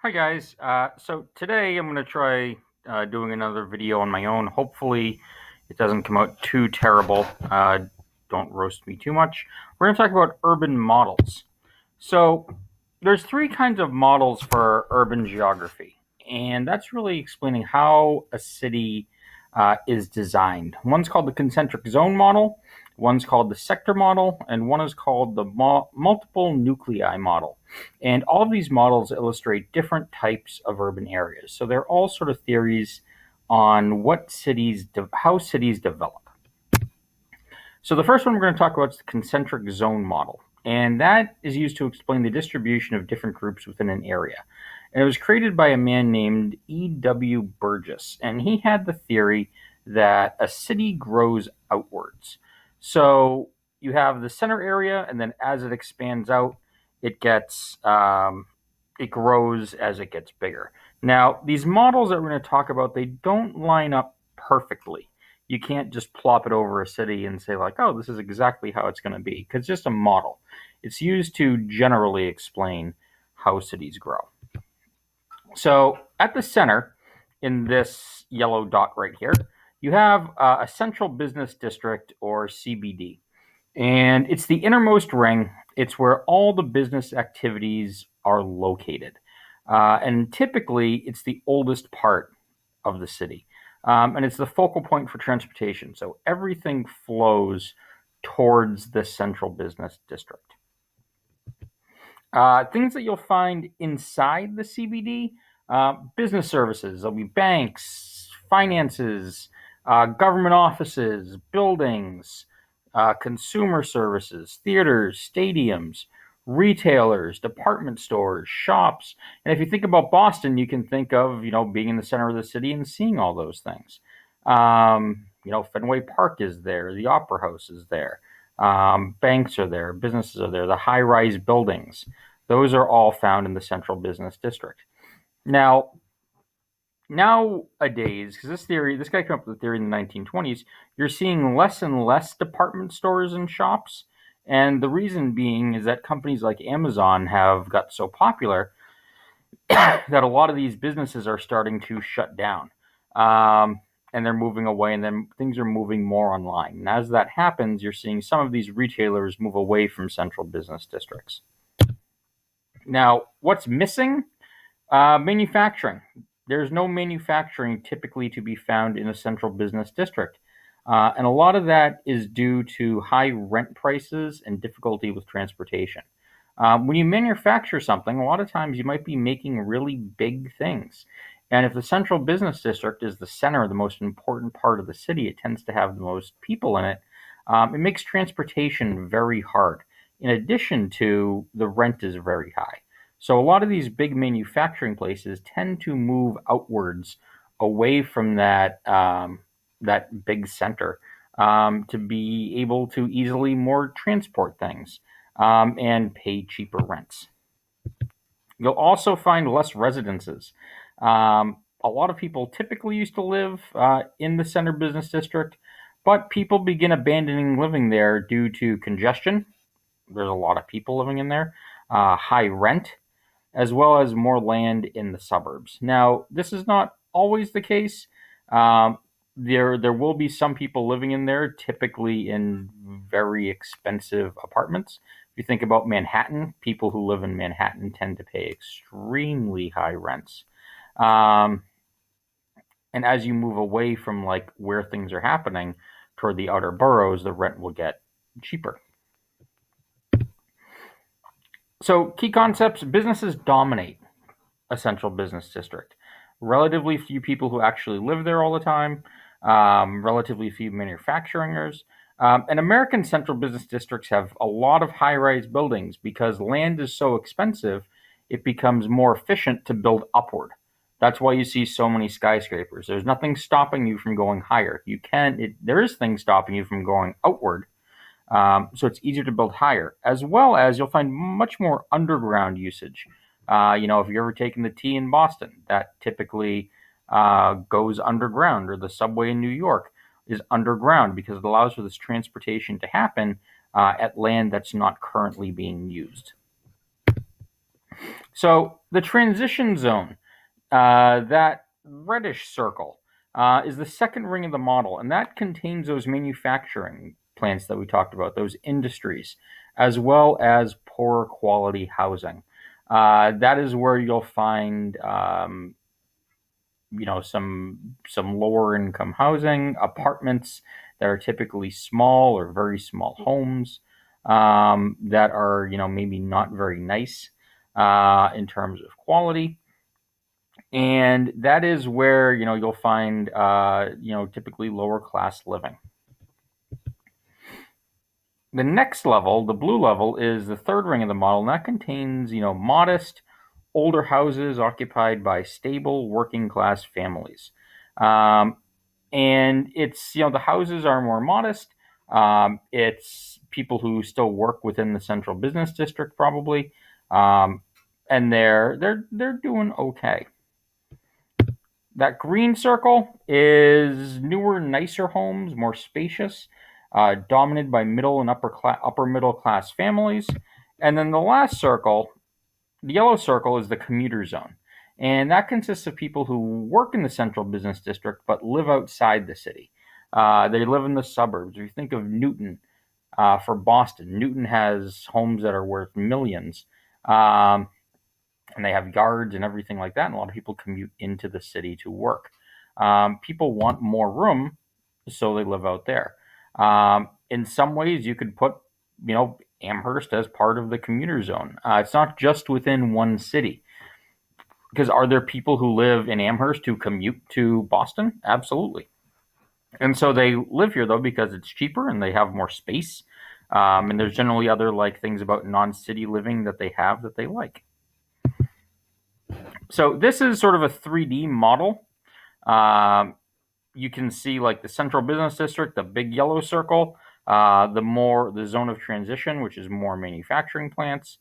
Hi guys. So today I'm going to try doing another video on my own. Hopefully it doesn't come out too terrible. Don't roast me too much. We're going to talk about urban models. So there's three kinds of models for urban geography, and that's really explaining how a city is designed. One's called the concentric zone model, one's called the sector model, and one is called the multiple nuclei model. And all of these models illustrate different types of urban areas. So they're all sort of theories on how cities develop. So the first one we're going to talk about is the concentric zone model. And that is used to explain the distribution of different groups within an area. And it was created by a man named E.W. Burgess. And he had the theory that a city grows outwards. So you have the center area, and then as it expands out, it gets it grows as it gets bigger. Now, these models that we're going to talk about, they don't line up perfectly. You can't just plop it over a city and say, like, oh, this is exactly how it's going to be, because it's just a model. It's used to generally explain how cities grow. So at the center, in this yellow dot right here, you have a central business district, or CBD. And it's the innermost ring. It's where all the business activities are located. And typically, it's the oldest part of the city. And it's the focal point for transportation. So everything flows towards this central business district. Things that you'll find inside the CBD: business services. There'll be banks, finances, government offices, buildings, consumer services, theaters, stadiums, retailers, department stores, shops. And if you think about Boston, you can think of, being in the center of the city and seeing all those things. Fenway Park is there, the Opera House is there, banks are there, businesses are there, the high-rise buildings. Those are all found in the central business district. Now, nowadays, because this guy came up with the theory in the 1920s, you're seeing less and less department stores and shops. And the reason being is that companies like Amazon have got so popular that a lot of these businesses are starting to shut down. And they're moving away, and then things are moving more online. And as that happens, you're seeing some of these retailers move away from central business districts. Now, what's missing? Manufacturing. There's no manufacturing typically to be found in a central business district. And a lot of that is due to high rent prices and difficulty with transportation. When you manufacture something, a lot of times you might be making really big things. And if the central business district is the center, the most important part of the city, it tends to have the most people in it. It makes transportation very hard. In addition to, the rent is very high. So a lot of these big manufacturing places tend to move outwards away from that big center, to be able to easily more transport things, and pay cheaper rents. You'll also find less residences. A lot of people typically used to live in the center business district, but people begin abandoning living there due to congestion. There's a lot of people living in there, high rent, as well as more land in the suburbs. Now, this is not always the case. There will be some people living in there, typically in very expensive apartments. If you think about Manhattan, people who live in Manhattan tend to pay extremely high rents. Um, and as you move away from like where things are happening toward the outer boroughs, the rent will get cheaper. So, key concepts: businesses dominate a central business district. Relatively few people who actually live there all the time, relatively few manufacturers. And American central business districts have a lot of high rise buildings because land is so expensive, it becomes more efficient to build upward. That's why you see so many skyscrapers. There's nothing stopping you from going higher. There is things stopping you from going outward, so it's easier to build higher, as well as you'll find much more underground usage. If you've ever taken the T in Boston, that typically goes underground, or the subway in New York is underground because it allows for this transportation to happen at land that's not currently being used. So the transition zone, that reddish circle, is the second ring of the model, and that contains those manufacturing plants that we talked about, those industries, as well as poor quality housing. That is where you'll find, some lower income housing, apartments that are typically small or very small homes, that are maybe not very nice in terms of quality. And that is where you'll find typically lower class living. The next level, the blue level, is the third ring of the model, and that contains modest older houses occupied by stable working class families. Um, and it's the houses are more modest. It's people who still work within the central business district probably, um, and they're doing okay. That green circle is newer, nicer homes, more spacious, dominated by middle and upper middle class families. And then the last circle, the yellow circle, is the commuter zone. And that consists of people who work in the central business district but live outside the city. They live in the suburbs. If you think of Newton, for Boston, Newton has homes that are worth millions. And they have yards and everything like that. And a lot of people commute into the city to work. People want more room, so they live out there. In some ways, you could put, Amherst as part of the commuter zone. It's not just within one city. Because are there people who live in Amherst who commute to Boston? Absolutely. And so they live here though because it's cheaper and they have more space. And there's generally other things about non-city living that they have that they like. So this is sort of a 3D model. You can see the central business district, the big yellow circle, the zone of transition, which is more manufacturing plants,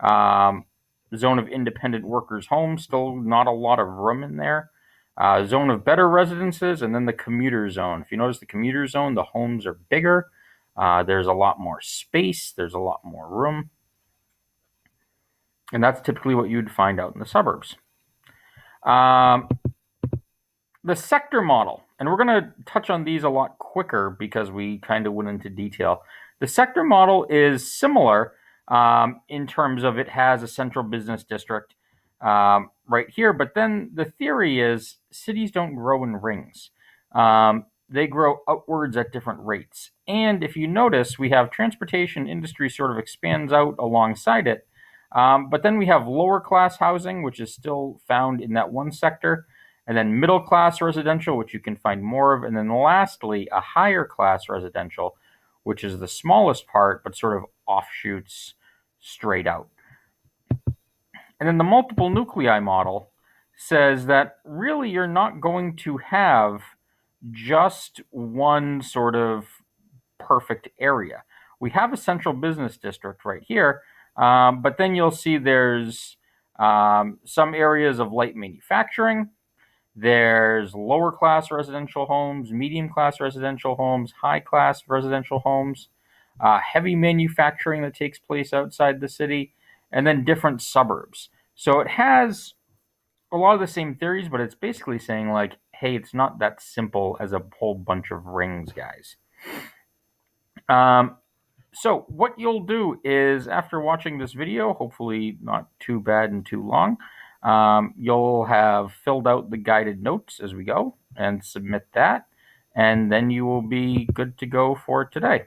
zone of independent workers' homes, still not a lot of room in there, zone of better residences, and then the commuter zone. If you notice the commuter zone, the homes are bigger. There's a lot more space. There's a lot more room. And that's typically what you'd find out in the suburbs. The sector model, and we're going to touch on these a lot quicker because we kind of went into detail. The sector model is similar in terms of it has a central business district right here, but then the theory is cities don't grow in rings. They grow outwards at different rates. And if you notice, we have transportation industry sort of expands out alongside it. But then we have lower class housing, which is still found in that one sector, and then middle class residential, which you can find more of, and then lastly, a higher class residential, which is the smallest part, but sort of offshoots straight out. And then the multiple nuclei model says that really you're not going to have just one sort of perfect area. We have a central business district right here, but then you'll see there's some areas of light manufacturing. There's lower class residential homes, medium class residential homes, high class residential homes, heavy manufacturing that takes place outside the city, and then different suburbs. So it has a lot of the same theories, but it's basically saying, hey, it's not that simple as a whole bunch of rings, guys. So what you'll do is, after watching this video, hopefully not too bad and too long, you'll have filled out the guided notes as we go and submit that, and then you will be good to go for today.